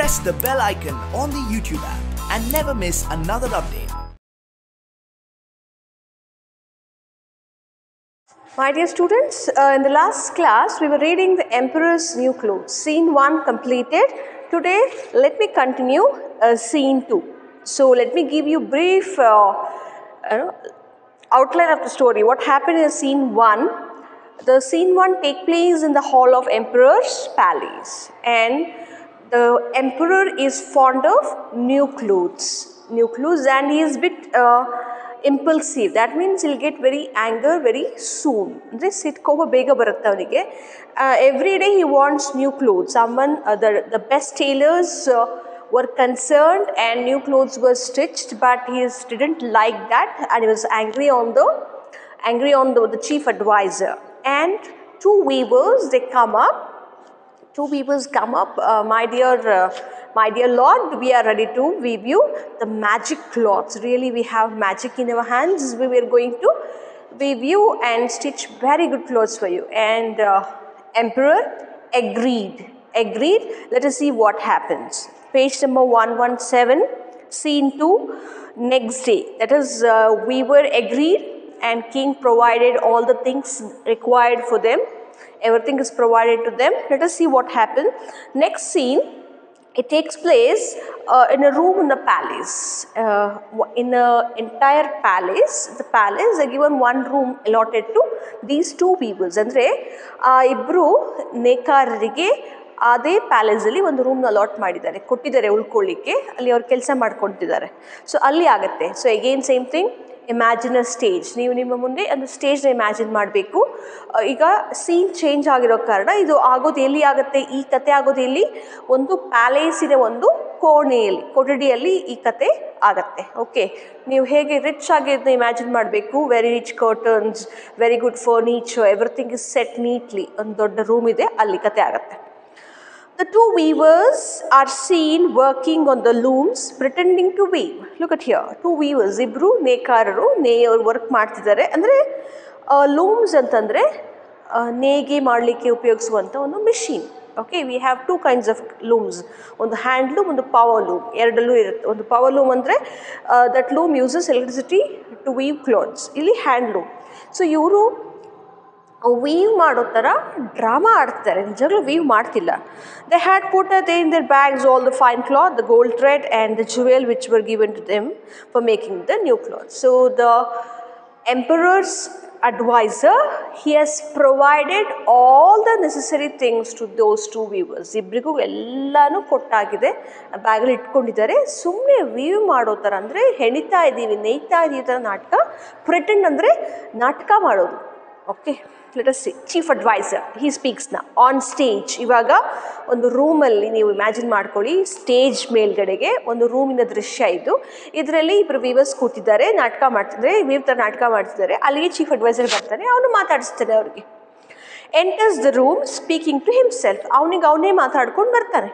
press the bell icon on the YouTube app and never miss another update. My dear students, in the last class we were reading the Emperor's New Clothes. Scene 1 completed. Today let me continue scene 2. So let me give you brief outline of the story. What happened in scene 1? The scene 1 take place in the hall of Emperor's palace, and the Emperor is fond of new clothes, and he is a bit impulsive. That means he'll get very anger very soon. Every day he wants new clothes. The best tailors were concerned and new clothes were stitched, but he didn't like that and he was angry on the chief advisor. And two weavers come up, my dear lord, we are ready to weave you the magic cloths. Really, we have magic in our hands. We were going to weave you and stitch very good clothes for you. And Emperor agreed. Let us see what happens. Page number 117, scene 2. Next day, that is, weaver agreed and king provided all the things required for them. Everything is provided to them. Let us see what happened. Next scene, it takes place in a room in the palace. In an entire palace, they given one room allotted to these two weavers. Andre ibru ನೇಕಾರರಿಗೆ ಅದೇ palace ಅಲ್ಲಿ ಒಂದು room allot ಮಾಡಿದ್ದಾರೆ, ಕೊಟ್ಟಿದ್ದಾರೆ ಉಳ್ಕೊಳ್ಳಿಕ್ಕೆ. ಅಲ್ಲಿ ಅವರು ಕೆಲಸ ಮಾಡ್ಕೊಳ್ತಿದ್ದಾರೆ. So ಅಲ್ಲಿ ಆಗುತ್ತೆ. So again same thing, imagine ಅ ಸ್ಟೇಜ್. ನೀವು ನಿಮ್ಮ ಮುಂದೆ ಒಂದು ಸ್ಟೇಜ್ನ ಇಮ್ಯಾಜಿನ್ ಮಾಡಬೇಕು. ಈಗ ಸೀನ್ ಚೇಂಜ್ ಆಗಿರೋ ಕಾರಣ ಇದು ಆಗೋದು ಎಲ್ಲಿ ಆಗುತ್ತೆ, ಈ ಕತೆ ಆಗೋದು ಎಲ್ಲಿ, ಒಂದು ಪ್ಯಾಲೇಸಿನ ಒಂದು ಕೊಠಡಿಯಲ್ಲಿ ಈ ಕತೆ ಆಗತ್ತೆ. ಓಕೆ, ನೀವು ಹೇಗೆ ರಿಚ್ ಆಗಿ ಇದನ್ನ ಇಮ್ಯಾಜಿನ್ ಮಾಡಬೇಕು. Very rich curtains, very good furniture, everything is set neatly. ಒಂದು ದೊಡ್ಡ ರೂಮ್ ಇದೆ, ಅಲ್ಲಿ ಕತೆ ಆಗತ್ತೆ. The two weavers are seen working on the looms pretending to weave. Look at here, two weavers, ibru ನೇಕಾರರು ವರ್ಕ್ ಮಾಡ್ತಿದ್ದಾರೆ. ಅಂದರೆ ಲೂಮ್ಸ್ ಅಂತಂದರೆ ನೇಯ್ಗೆ ಮಾಡಲಿಕ್ಕೆ ಉಪಯೋಗಿಸುವಂಥ ಒಂದು machine. Okay, we have two kinds of looms, ಒಂದು ಹ್ಯಾಂಡ್ ಲೂಮ್, ಒಂದು ಪವರ್ ಲೂಮ್. ಎರಡಲ್ಲೂ ಇರುತ್ತೆ. ಒಂದು ಪವರ್ ಲೂಮ್ ಅಂದರೆ that loom uses electricity to weave cloths. ಇಲ್ಲಿ ಹ್ಯಾಂಡ್ ಲೂಮ್. ಸೊ ಇವರು ವೀವ್ ಮಾಡೋ ಥರ ಡ್ರಾಮಾ ಆಡ್ತಾರೆ, ನಿಜವಾಗ್ಲೂ ವೀವ್ ಮಾಡ್ತಿಲ್ಲ. They had put in their bags all the fine cloth, the gold thread and the jewel which were given to them for making the new cloth. So the emperor's advisor, he has provided all the necessary things to those two weavers. ಇಬ್ಬರಿಗೂ ಎಲ್ಲನೂ ಕೊಟ್ಟಾಗಿದೆ, ಬ್ಯಾಗಲ್ಲಿ ಇಟ್ಕೊಂಡಿದ್ದಾರೆ. ಸುಮ್ಮನೆ view ಮಾಡೋ ಥರ, ಅಂದರೆ ಹೆಣಿತಾ ಇದ್ದೀವಿ, ನೇಯ್ತಾ ಇದ್ದೀವಿ ಥರ ನಾಟಕ. ಪ್ರಿಟೆಂಡ್ ಅಂದರೆ ನಾಟಕ ಮಾಡೋದು. Okay, let us see. Chief adviser, he speaks ನಾ ಆನ್ ಸ್ಟೇಜ್. ಇವಾಗ ಒಂದು ರೂಮಲ್ಲಿ ನೀವು ಇಮ್ಯಾಜಿನ್ ಮಾಡ್ಕೊಳ್ಳಿ, ಸ್ಟೇಜ್ ಮೇಲ್ಗಡೆಗೆ ಒಂದು ರೂಮಿನ ದೃಶ್ಯ ಇದು. ಇದರಲ್ಲಿ ಇಬ್ಬರು ವೀವರ್ಸ್ ಕೂತಿದ್ದಾರೆ, ನಾಟಕ ಮಾಡ್ತಿದ್ದಾರೆ, ವೀವ್ ಥರ ನಾಟಕ ಮಾಡ್ತಿದ್ದಾರೆ. ಅಲ್ಲಿಗೆ ಚೀಫ್ ಅಡ್ವೈಸರ್ ಬರ್ತಾನೆ, ಅವನು ಮಾತಾಡಿಸ್ತಾನೆ ಅವ್ರಿಗೆ. Enters the room speaking to himself. ಅವನೇ ಮಾತಾಡ್ಕೊಂಡು ಬರ್ತಾನೆ.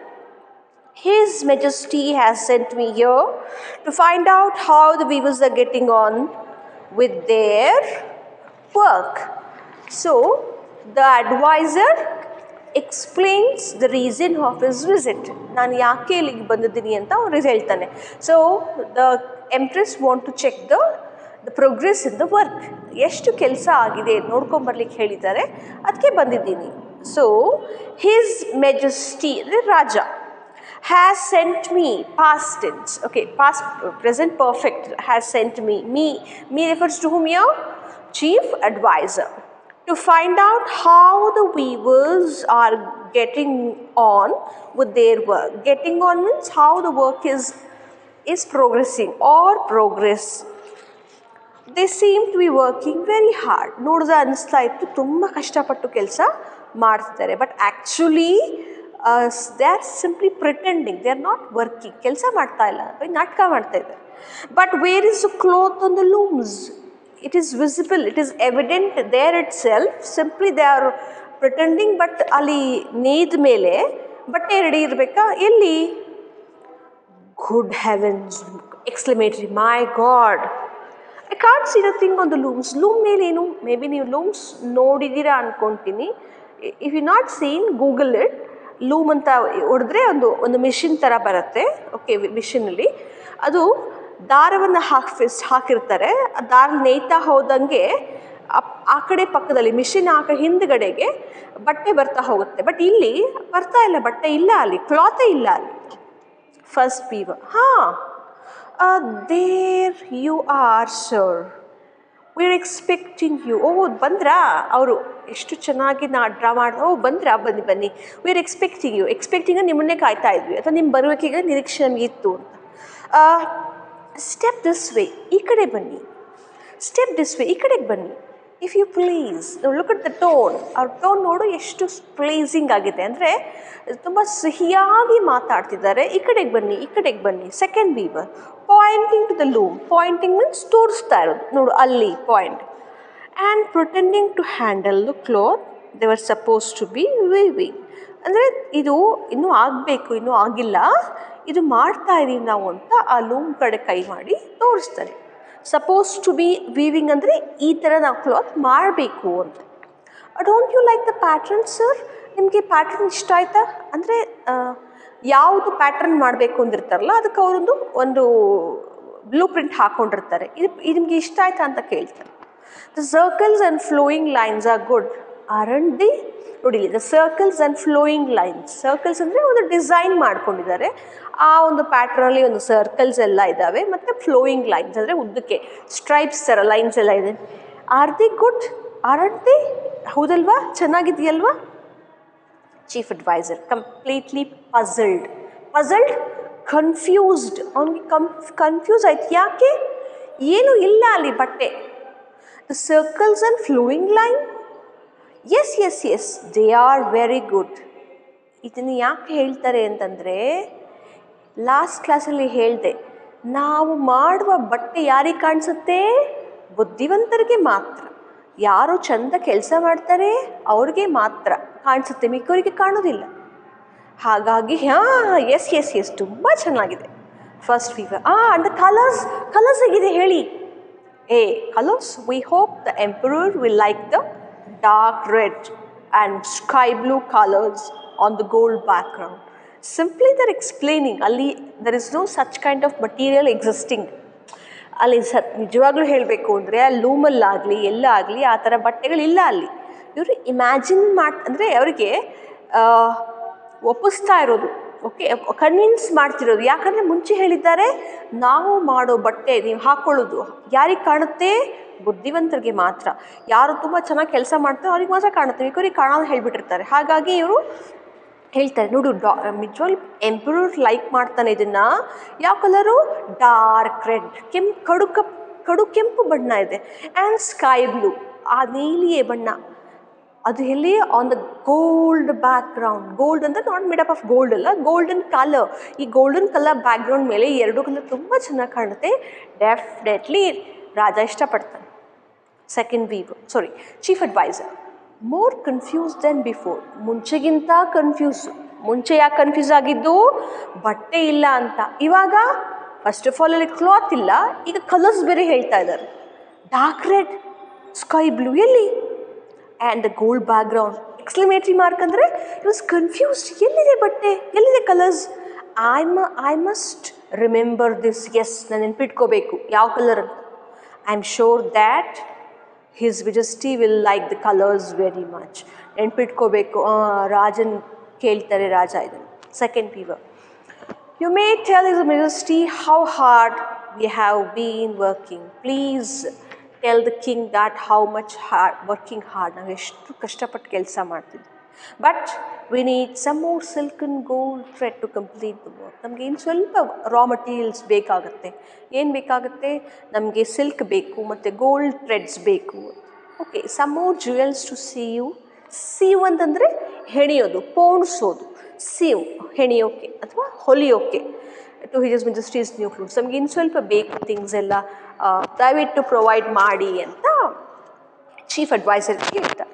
His Majesty has sent me here to find out how the weavers are getting on with their work. So the advisor explains the reason of his visit. ನಾನು ಯಾಕೆ ಇಲ್ಲಿಗೆ ಬಂದಿದ್ದೀನಿ ಅಂತ ಅವ್ರು ಹೇಳ್ತಾನೆ. So the empress want to check the progress in the work. ಎಷ್ಟು ಕೆಲಸ ಆಗಿದೆ ನೋಡ್ಕೊಂಬರ್ಲಿಕ್ಕೆ ಹೇಳಿದ್ದಾರೆ, ಅದಕ್ಕೆ ಬಂದಿದ್ದೀನಿ. ಸೊ ಹಿಸ್ ಮೆಜೆಸ್ಟಿ ಅಂದರೆ ರಾಜ has sent me, past tense. Okay, past, present perfect, has sent me. Me refers to whom here? Chief advisor. To find out how the weavers are getting on with their work. Getting on means how the work is progressing or progress. They seem to be working very hard. ನೋಡಿದ್ರೆ ಅನಿಸ್ತಾ ಇತ್ತು ತುಂಬ ಕಷ್ಟಪಟ್ಟು ಕೆಲಸ ಮಾಡ್ತಿದ್ದಾರೆ. But actually they are simply pretending, they are not working. ಕೆಲಸ ಮಾಡ್ತಾ ಇಲ್ಲ, ನಾಟಕ ಮಾಡ್ತಾ ಇದ್ದಾರೆ. But where is the cloth on the looms? It is visible, it is evident there itself. Simply they are pretending, but ಅಲ್ಲಿ ನೇಯ್ದ ಮೇಲೆ ಬಟ್ಟೆ ರೆಡಿ ಇರಬೇಕಾ? ಎಲ್ಲಿ? Good heavens! Exclamatory, my God! I can't see the thing on the looms. Loom ಮೇಲೆ ಏನು? May be ನೀವು looms ನೋಡಿದ್ದೀರಾ ಅನ್ಕೊತೀನಿ. If you not seen, Google it. Loom ಅಂತ ಹೊಡೆದ್ರೆ ಒಂದು ಮಿಷಿನ್ ಥರ ಬರುತ್ತೆ. ಓಕೆ, ಮಿಷಿನಲ್ಲಿ ಅದು ದಾರವನ್ನು ಹಾಕಿರ್ತಾರೆ. ಆ ದಾರ ನೇಯ್ತಾ ಹೋದಂಗೆ ಆ ಕಡೆ ಪಕ್ಕದಲ್ಲಿ ಮಿಷಿನ್ ಹಿಂದ್ಗಡೆಗೆ ಬಟ್ಟೆ ಬರ್ತಾ ಹೋಗುತ್ತೆ. ಬಟ್ ಇಲ್ಲಿ ಬರ್ತಾ ಇಲ್ಲ, ಬಟ್ಟೆ ಇಲ್ಲ, ಅಲ್ಲಿ ಕ್ಲಾತೇ ಇಲ್ಲ ಅಲ್ಲಿ. First weaver, there you are sir, we are expecting you. ಓ ಬಂದ್ರಾ ಅವರು, ಎಷ್ಟು ಚೆನ್ನಾಗಿ ಡ್ರಾ ಮಾಡಿ, ಓ ಬಂದ್ರಾ, ಬನ್ನಿ ಬನ್ನಿ, we are expecting you. Expecting ನಿಮ್ಮನ್ನೇ ಕಾಯ್ತಾ ಇದ್ವಿ, ಅಥವಾ ನಿಮ್ಮ ಬರುವಿಕೆಗೆ ನಿರೀಕ್ಷೆ ನಮಗಿತ್ತು ಅಂತ. ಸ್ಟೆಪ್ ದಿಸ್ ವೇ, ಈ ಕಡೆ ಬನ್ನಿ. ಸ್ಟೆಪ್ ದಿಸ್ ವೇ, ಈ ಕಡೆಗೆ ಬನ್ನಿ. If you please. Look at the tone, ಅವ್ರ ಟೋನ್ ನೋಡು ಎಷ್ಟು ಪ್ಲೀಸಿಂಗ್ ಆಗಿದೆ, ಅಂದರೆ ತುಂಬ ಸಿಹಿಯಾಗಿ ಮಾತಾಡ್ತಿದ್ದಾರೆ. ಈ ಕಡೆಗೆ ಬನ್ನಿ, ಈ ಕಡೆಗೆ ಬನ್ನಿ. Second weaver, pointing to the loom. Pointing means ತೋರಿಸ್ತಾ ಇರೋದು, ನೋಡು ಅಲ್ಲಿ point. And pretending to handle the cloth they were supposed to be weaving. ಅಂದರೆ ಇದು ಇನ್ನೂ ಆಗಬೇಕು, ಇನ್ನೂ ಆಗಿಲ್ಲ, ಇದು ಮಾಡ್ತಾ ಇದ್ದೀವಿ ನಾವು ಅಂತ ಆ ಲೂಮ್ ಕಡೆ ಕೈ ಮಾಡಿ ತೋರಿಸ್ತಾರೆ. ಸಪೋಸ್ ಟು ಬಿ ವೀವಿಂಗ್ ಅಂದರೆ ಈ ಥರ ನಾವು ಕ್ಲಾತ್ ಮಾಡಬೇಕು ಅಂತ. Don't you like the pattern sir? ನಿಮಗೆ ಪ್ಯಾಟ್ರನ್ ಇಷ್ಟ ಆಯ್ತಾ? ಅಂದರೆ ಯಾವುದು ಪ್ಯಾಟ್ರನ್ ಮಾಡಬೇಕು ಅಂದಿರ್ತಾರಲ್ಲ, ಅದಕ್ಕೆ ಒಂದು ಬ್ಲೂ ಪ್ರಿಂಟ್ ಹಾಕ್ಕೊಂಡಿರ್ತಾರೆ. ಇದು ನಿಮಗೆ ಇಷ್ಟ ಆಯ್ತಾ ಅಂತ ಕೇಳ್ತಾರೆ. The circles and flowing lines are good aren't they. ನೋಡಿ, the circles and flowing lines. Circles ಅಂದರೆ ಒಂದು ಡಿಸೈನ್ ಮಾಡ್ಕೊಂಡಿದ್ದಾರೆ, ಆ ಒಂದು ಪ್ಯಾಟ್ರನಲ್ಲಿ ಒಂದು ಸರ್ಕಲ್ಸ್ ಎಲ್ಲ ಇದ್ದಾವೆ, ಮತ್ತು ಫ್ಲೋಯಿಂಗ್ ಲೈನ್ಸ್ ಅಂದರೆ ಉದ್ದಕ್ಕೆ ಸ್ಟ್ರೈಪ್ಸ್ ಥರ ಲೈನ್ಸ್ ಎಲ್ಲ ಇದೆ. Are they good aren't they? ಹೌದಲ್ವಾ, ಚೆನ್ನಾಗಿದೆಯಲ್ವಾ? Chief adviser completely puzzled. Puzzled, confused. ಅವನಿಗೆ ಕನ್ಫ್ಯೂಸ್ ಆಯ್ತು. ಯಾಕೆ? ಏನೂ ಇಲ್ಲ ಅಲ್ಲಿ ಬಟ್ಟೆ. The circles and flowing line, yes yes yes they are very good. ಇದನ್ನು ಯಾಕೆ ಹೇಳ್ತಾರೆ ಅಂತಂದರೆ, ಲಾಸ್ಟ್ ಕ್ಲಾಸಲ್ಲಿ ಹೇಳಿದೆ, ನಾವು ಮಾಡುವ ಬಟ್ಟೆ ಯಾರಿಗೆ ಕಾಣಿಸುತ್ತೆ? ಬುದ್ಧಿವಂತರಿಗೆ ಮಾತ್ರ. ಯಾರು ಚಂದ ಕೆಲಸ ಮಾಡ್ತಾರೆ ಅವ್ರಿಗೆ ಮಾತ್ರ ಕಾಣಿಸುತ್ತೆ, ಮಿಕ್ಕವರಿಗೆ ಕಾಣೋದಿಲ್ಲ. ಹಾಗಾಗಿ ಎಸ್ ಎಸ್ ಎಸ್ ತುಂಬ ಚೆನ್ನಾಗಿದೆ. First weaver. And the colours ಹೇಗಿದೆ ಹೇಳಿ? colors, we hope the emperor will like the dark red and sky blue colors on the gold background. Simply they're explaining, ಅಲ್ಲಿ there is no such kind of material existing. ಅಲ್ಲಿ ನಿಜವಾಗ್ಲೂ ಹೇಳಬೇಕು ಅಂದರೆ ಆ ಲೂಮಲ್ಲಾಗಲಿ ಎಲ್ಲ ಆಗಲಿ ಆ ಥರ ಬಟ್ಟೆಗಳಿಲ್ಲ ಅಲ್ಲಿ. ಇವರು ಇಮ್ಯಾಜಿನ್ ಅಂದರೆ ಅವರಿಗೆ ಒಪ್ಪಿಸ್ತಾ ಇರೋದು, ಓಕೆ, ಕನ್ವಿನ್ಸ್ ಮಾಡ್ತಿರೋದು. ಯಾಕಂದರೆ ಮುಂಚೆ ಹೇಳಿದ್ದಾರೆ, ನಾವು ಮಾಡೋ ಬಟ್ಟೆ ನೀವು ಹಾಕ್ಕೊಳ್ಳೋದು ಯಾರಿಗೆ ಕಾಣುತ್ತೆ? ಬುದ್ಧಿವಂತರಿಗೆ ಮಾತ್ರ. ಯಾರು ತುಂಬ ಚೆನ್ನಾಗಿ ಕೆಲಸ ಮಾಡ್ತಾರೆ ಅವ್ರಿಗೆ ಮಾತ್ರ ಕಾಣುತ್ತೆ, ಮಿಕ್ಕವ್ರಿಗೆ ಕಾಣೋದು ಹೇಳಿಬಿಟ್ಟಿರ್ತಾರೆ. ಹಾಗಾಗಿ ಇವರು ಹೇಳ್ತಾರೆ, ನೋಡು ನಿಜವಾಗ್ಲೂ ಎಂಪರರ್ ಲೈಕ್ ಮಾಡ್ತಾನೆ ಇದನ್ನು. ಯಾವ ಕಲರು? ಡಾರ್ಕ್ ರೆಡ್, ಕಡು ಕೆಂಪು ಬಣ್ಣ ಇದೆ. ಆ್ಯಂಡ್ ಸ್ಕೈ ಬ್ಲೂ, ಆ ನೀಲಿಯೇ ಬಣ್ಣ. ಅದು ಎಲ್ಲಿ? On the gold background. Gold ಅಂದರೆ not made up of gold ಅಲ್ಲ, ಗೋಲ್ಡನ್ ಕಲರ್. ಈ ಗೋಲ್ಡನ್ ಕಲರ್ ಬ್ಯಾಕ್ಗ್ರೌಂಡ್ ಮೇಲೆ ಈ ಎರಡು ಕಲರ್ ತುಂಬ ಚೆನ್ನಾಗಿ ಕಾಣುತ್ತೆ. ಡೆಫಿನೆಟ್ಲಿ ರಾಜ ಇಷ್ಟಪಡ್ತಾನೆ. Second chief adviser more confuse then before. ಮುಂಚೆಗಿಂತ ಕನ್ಫ್ಯೂಸು. ಮುಂಚೆ ಯಾಕೆ ಕನ್ಫ್ಯೂಸ್ ಆಗಿದ್ದು? ಬಟ್ಟೆ ಇಲ್ಲ ಅಂತ. ಇವಾಗ ಫಸ್ಟ್ ಆಫ್ ಆಲ್ ಅಲ್ಲಿ ಕ್ಲಾತ್ ಇಲ್ಲ, ಈಗ ಕಲರ್ಸ್ ಬೇರೆ ಹೇಳ್ತಾ ಇದ್ದಾರೆ. ಡಾರ್ಕ್ ರೆಡ್, ಸ್ಕೈ ಬ್ಲೂ ಎಲ್ಲಿ? And the gold background, exclamatory mark ಅಂದರೆ ಇಟ್ ವಾಸ್ ಕನ್ಫ್ಯೂಸ್ಡ್. ಎಲ್ಲಿದೆ ಬಟ್ಟೆ, ಎಲ್ಲಿದೆ colours? I must remember this. Yes, ನಾನು ನೆನ್ಪಿಟ್ಕೋಬೇಕು ಯಾವ ಕಲರ್ ಅಂತ. I am sure that his majesty will like the colours very much. ನೆನ್ಪಿಟ್ಕೋಬೇಕು. ರಾಜನ್ ಕೇಳ್ತಾರೆ ರಾಜ ಇದನ್ನು. Second weaver, you may tell his majesty how hard we have been working. Please tell the king that how much working hard. ನಾವು ಎಷ್ಟು ಕಷ್ಟಪಟ್ಟು ಕೆಲಸ ಮಾಡ್ತಿದ್ವಿ. But we need some more silk and gold thread to complete the work. ನಮಗೆ ಇನ್ನು ಸ್ವಲ್ಪ ರಾ materials ಬೇಕಾಗುತ್ತೆ. ಏನು ಬೇಕಾಗುತ್ತೆ? ನಮಗೆ ಸಿಲ್ಕ್ ಬೇಕು ಮತ್ತು ಗೋಲ್ಡ್ ಥ್ರೆಡ್ಸ್ ಬೇಕು. Okay, some more jewels to sew ಅಂತಂದರೆ ಹೆಣೆಯೋದು, ಪೋಣಿಸೋದು. ಸೀವ್ ಹೆಣೆಯೋಕೆ ಅಥವಾ ಹೊಲಿಯೋಕೆ. To his majesty's new clothes. ನಮಗೆ ಇನ್ನು ಸ್ವಲ್ಪ ಬೇಕು ಥಿಂಗ್ಸ್ ಎಲ್ಲ, ದಯವಿಟ್ಟು ಪ್ರೊವೈಡ್ ಮಾಡಿ ಅಂತ ಚೀಫ್ ಅಡ್ವೈಸರ್ ಹೇಳ್ತಾರೆ.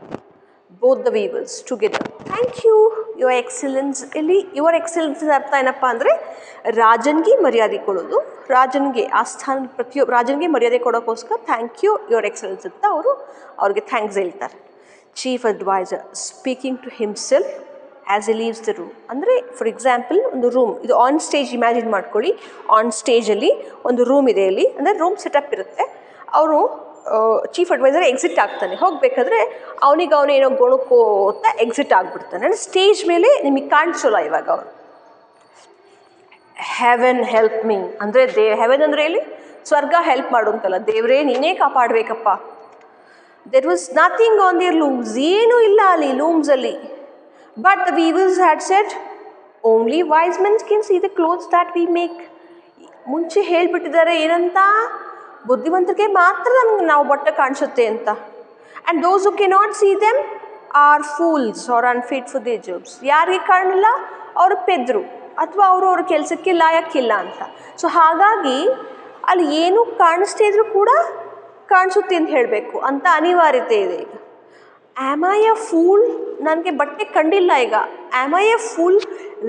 Both the weavers together, thank you your excellence. ಇಲ್ಲಿ ಯುವರ್ ಎಕ್ಸಲೆನ್ಸ್ ಅರ್ಥ ಏನಪ್ಪ ಅಂದರೆ ರಾಜನಿಗೆ ಮರ್ಯಾದೆ ಕೊಡೋದು. ರಾಜನಿಗೆ ಆಸ್ಥಾನ ರಾಜನಿಗೆ ಮರ್ಯಾದೆ ಕೊಡೋಕ್ಕೋಸ್ಕರ ಥ್ಯಾಂಕ್ ಯು ಯುವರ್ ಎಕ್ಸಲೆನ್ಸ್ ಅಂತ ಅವ್ರಿಗೆ ಥ್ಯಾಂಕ್ಸ್ ಹೇಳ್ತಾರೆ. Chief adviser speaking to himself, as he leaves the room. ಅಂದರೆ ಫಾರ್ ಎಕ್ಸಾಂಪಲ್ ಒಂದು ರೂಮ್, ಇದು ಆನ್ ಸ್ಟೇಜ್ ಇಮ್ಯಾಜಿನ್ ಮಾಡ್ಕೊಳ್ಳಿ. ಆನ್ ಸ್ಟೇಜಲ್ಲಿ ಒಂದು ರೂಮ್ ಇದೆ ಇಲ್ಲಿ, ಅಂದರೆ ರೂಮ್ ಸೆಟಪ್ ಇರುತ್ತೆ. ಅವನು ಚೀಫ್ ಅಡ್ವೈಸರ್ ಎಕ್ಸಿಟ್ ಆಗ್ತಾನೆ. ಹೋಗಬೇಕಾದ್ರೆ ಅವನಿಗವನೇನೋ ಗೊಣಕೋತಾ ಎಕ್ಸಿಟ್ ಆಗಿಬಿಡ್ತಾನೆ. ಅಂದರೆ ಸ್ಟೇಜ್ ಮೇಲೆ ನಿಮಗೆ ಕಾಣಿಸೋಲ್ಲ ಇವಾಗ ಅವನು. ಹೆವೆನ್ ಹೆಲ್ಪ್ ಮೀ ಅಂದರೆ ಹೆವೆನ್ ಅಂದರೆ ಇಲ್ಲಿ ಸ್ವರ್ಗ ಹೆಲ್ಪ್ ಮಾಡು ಅಂತಲ್ಲ, ದೇವರೇ ನೀನೇ ಕಾಪಾಡಬೇಕಪ್ಪ. There was nothing on their looms, ಏನೂ ಇಲ್ಲ ಅಲ್ಲಿ ಲೂಮ್ಸಲ್ಲಿ. But the weavers had said only wise men's can see the clothes that we make. ಮುಂಚೆ ಹೇಳಿಬಿಟ್ಟಿದ್ದಾರೆ ಏನಂತ, ಬುದ್ಧಿವಂತರಿಗೆ ಮಾತ್ರ ನಮ್ಗೆ ನಾವು ಬಟ್ಟೆ ಕಾಣಿಸುತ್ತೆ ಅಂತ. ಆ್ಯಂಡ್ ದೋಸ್ ಹು cannot see them are fools R unfit for their jobs. ಯಾರಿಗೆ ಕಾಣಲ್ಲ ಅವರು ಪೆದ್ರು ಅಥವಾ ಅವರು ಅವ್ರ ಕೆಲಸಕ್ಕೆ ಲಾಯಕ್ಕಿಲ್ಲ ಅಂತ. ಸೊ ಹಾಗಾಗಿ ಅಲ್ಲಿ ಏನೂ ಕಾಣಿಸ್ದೇ ಇದ್ರೂ ಕೂಡ ಕಾಣಿಸುತ್ತೆ ಅಂತ ಹೇಳಬೇಕು ಅಂತ ಅನಿವಾರ್ಯತೆ ಇದೆ ಈಗ. ಆ್ಯಮ್ ಐ ಅ ಫೂಲ್, ನನಗೆ ಬಟ್ಟೆ ಕಂಡಿಲ್ಲ ಈಗ. Am I a fool,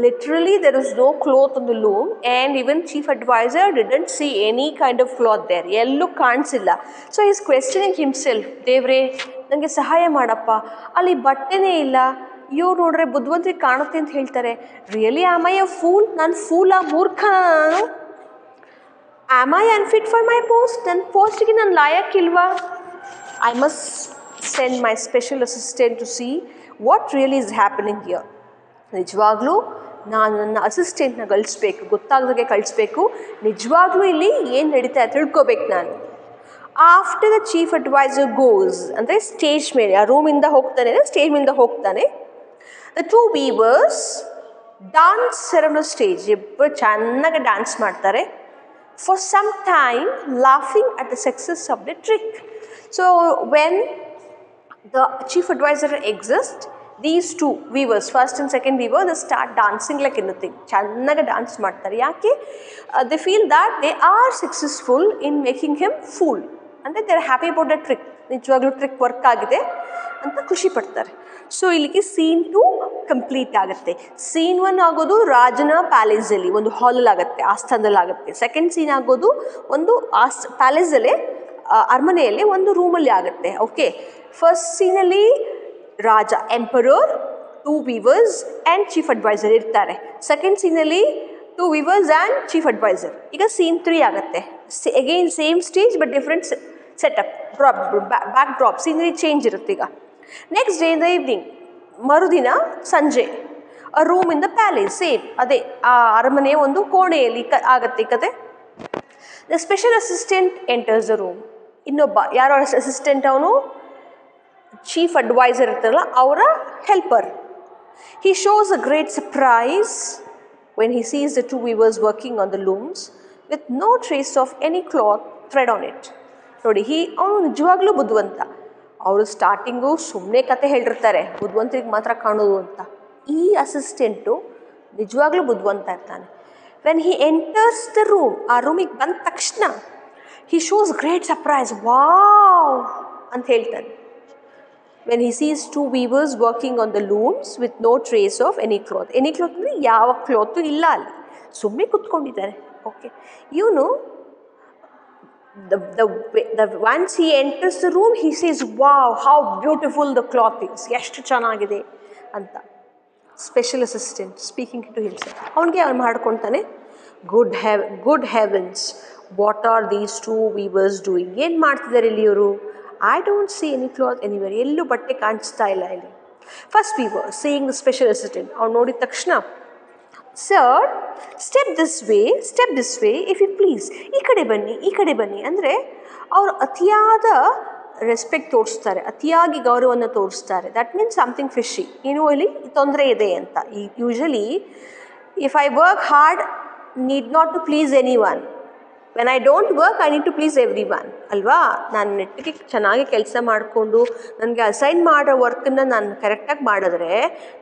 literally there is no cloth on the loom and even chief adviser didn't see any kind of cloth there, ಎಲ್ಲೂ ಕಾಣಿಸಿಲ್ಲ. ಸೊ ಈಸ್ ಕ್ವೆಶ್ಚನಿಂಗ್ ಹಿಮ್ಸೆಲ್ಫ್, ದೇವ್ರೇ ನನಗೆ ಸಹಾಯ ಮಾಡಪ್ಪ, ಅಲ್ಲಿ ಬಟ್ಟೆನೇ ಇಲ್ಲ, ಇವ್ರು ನೋಡ್ರೆ ಬುದ್ಧಿವಂತರಿಗೆ ಕಾಣುತ್ತೆ ಅಂತ ಹೇಳ್ತಾರೆ. Really am I a fool, ನಾನು ಫೂಲಾ, ಮೂರ್ಖ ನಾನು? Am I unfit for my post, ನನ್ನ ಪೋಸ್ಟ್ಗೆ ನಾನು ಲಾಯಕ್ಕಿಲ್ವಾ? I must send my special assistant to see what really is happening here. ನಿಜವಾಗ್ಲೂ ನಾನು ನನ್ನ ಅಸಿಸ್ಟೆಂಟ್ನ ಕಳಿಸ್ಬೇಕು, ಗೊತ್ತಾಗದಾಗೆ ಕಳಿಸ್ಬೇಕು, ನಿಜವಾಗ್ಲೂ ಇಲ್ಲಿ ಏನು ನಡೀತಾ ತಿಳ್ಕೊಬೇಕು ನಾನು. After the chief adviser goes, ಅಂದರೆ ಸ್ಟೇಜ್ ಮೇಲೆ, ಆ ರೂಮಿಂದ ಹೋಗ್ತಾನೆ, ಸ್ಟೇಜ್ ಮೇಲಿಂದ ಹೋಗ್ತಾನೆ. The two weavers dance around the stage, ಇಬ್ಬರು ಚೆನ್ನಾಗಿ ಡ್ಯಾನ್ಸ್ ಮಾಡ್ತಾರೆ. For some time laughing at the success of the trick. So when the chief adviser exist, these two weavers, first and second weaver, they start dancing like anything. ಚೆನ್ನಾಗಿ dance ಮಾಡ್ತಾರೆ. ಯಾಕೆ? they feel that they are successful in making him fool. ಅಂದರೆ they are happy about the trick. ನಿಜವಾಗ್ಲೂ trick work ಆಗಿದೆ ಅಂತ ಖುಷಿ ಪಡ್ತಾರೆ. So ಇಲ್ಲಿಗೆ ಸೀನ್ 2 ಕಂಪ್ಲೀಟ್ ಆಗುತ್ತೆ. ಸೀನ್ 1 ಆಗೋದು ರಾಜನ ಪ್ಯಾಲೇಸಲ್ಲಿ, ಒಂದು ಹಾಲಲ್ಲಿ ಆಗುತ್ತೆ, ಆಸ್ಥಾನದಲ್ಲಿ ಆಗುತ್ತೆ. ಸೆಕೆಂಡ್ ಸೀನ್ ಆಗೋದು ಒಂದು ಪ್ಯಾಲೇಸಲ್ಲೇ, ಅರಮನೆಯಲ್ಲಿ ಒಂದು ರೂಮಲ್ಲಿ ಆಗುತ್ತೆ. ಓಕೆ, ಫಸ್ಟ್ ಸೀನಲ್ಲಿ ರಾಜ emperor, 2 weavers and chief advisor ಇರ್ತಾರೆ. ಸೆಕೆಂಡ್ ಸೀನಲ್ಲಿ 2 ವೀವರ್ಸ್ ಆ್ಯಂಡ್ ಚೀಫ್ ಅಡ್ವೈಸರ್. ಈಗ ಸೀನ್ 3 ಆಗುತ್ತೆ. Again same stage but different setup, backdrop, scenery change ಇರುತ್ತೆ. ಈಗ next day in the evening, ಮರುದಿನ ಸಂಜೆ, ಆ room in the palace, same ಅದೇ ಆ ಅರಮನೆಯ ಒಂದು ಕೋಣೆಯಲ್ಲಿ ಆಗುತ್ತೆ ಈ ಕತೆ. The special assistant enters the room. ಇನ್ನೊಬ್ಬ ಯಾರೋ ಅಸಿಸ್ಟೆಂಟ್, ಅವನು ಚೀಫ್ ಅಡ್ವೈಸರ್ ಇರ್ತಾರಲ್ಲ ಅವರ helper. He shows a great surprise when he sees the 2 weavers working on the looms with no trace of any cloth thread on it. ನೋಡಿ, ಅವನು ನಿಜವಾಗ್ಲೂ ಬುದ್ಧಿವಂತ. ಅವರು ಸ್ಟಾರ್ಟಿಂಗು ಸುಮ್ಮನೆ ಕತೆ ಹೇಳಿರ್ತಾರೆ, ಬುದ್ಧಿವಂತರಿಗೆ ಮಾತ್ರ ಕಾಣೋದು ಅಂತ. ಈ ಅಸಿಸ್ಟೆಂಟು ನಿಜವಾಗ್ಲೂ ಬುದ್ಧಿವಂತ ಇರ್ತಾನೆ. When he enters the room, ಆ ರೂಮಿಗೆ ಬಂದ ತಕ್ಷಣ he shows great surprise, wow ಅಂತ ಹೇಳ್ತಾನೆ. When he sees 2 weavers working on the looms with no trace of any cloth. Any cloth ಅಂದರೆ ಯಾವ ಕ್ಲಾತು ಇಲ್ಲ ಅಲ್ಲಿ, ಸುಮ್ಮನೆ ಕುತ್ಕೊಂಡಿದ್ದಾರೆ. ಓಕೆ, ಇವನು once he enters the room, he says, wow, how beautiful the cloth is, ಎಷ್ಟು ಚೆನ್ನಾಗಿದೆ ಅಂತ. Special assistant speaking to himself, ಅವನಿಗೆ ಅವನು ಮಾಡ್ಕೊತಾನೆ, good heavens, what are these 2 weavers doing? ಏನು ಮಾಡ್ತಿದ್ದಾರೆ ಇಲ್ಲಿ ಇವರು? I don't see any cloth anywhere, ಎಲ್ಲೂ ಬಟ್ಟೆ ಕಾಣಿಸ್ತಾ ಇಲ್ಲ ಇಲ್ಲಿ. First weaver saying the special assistant, ಅವ್ನು ನೋಡಿದ ತಕ್ಷಣ, sir step this way if you please, ಈ ಕಡೆ ಬನ್ನಿ ಅಂದರೆ ಅವರು ಅತಿಯಾದ ರೆಸ್ಪೆಕ್ಟ್ ತೋರಿಸ್ತಾರೆ, ಅತಿಯಾಗಿ ಗೌರವವನ್ನು ತೋರಿಸ್ತಾರೆ. ದಟ್ ಮೀನ್ಸ್ ಸಮಥಿಂಗ್ ಫಿಶಿ, ಏನೋ ಇಲ್ಲಿ ತೊಂದರೆ ಇದೆ ಅಂತ. Usually if I work hard need not to please anyone, when I don't work I need to please everyone ಅಲ್ವಾ? ನಾನು ನೆಟ್ಟಿಗೆ ಚೆನ್ನಾಗಿ ಕೆಲಸ ಮಾಡಿಕೊಂಡು ನನಗೆ ಅಸೈನ್ ಮಾಡೋ ವರ್ಕನ್ನು ನಾನು ಕರೆಕ್ಟಾಗಿ ಮಾಡಿದ್ರೆ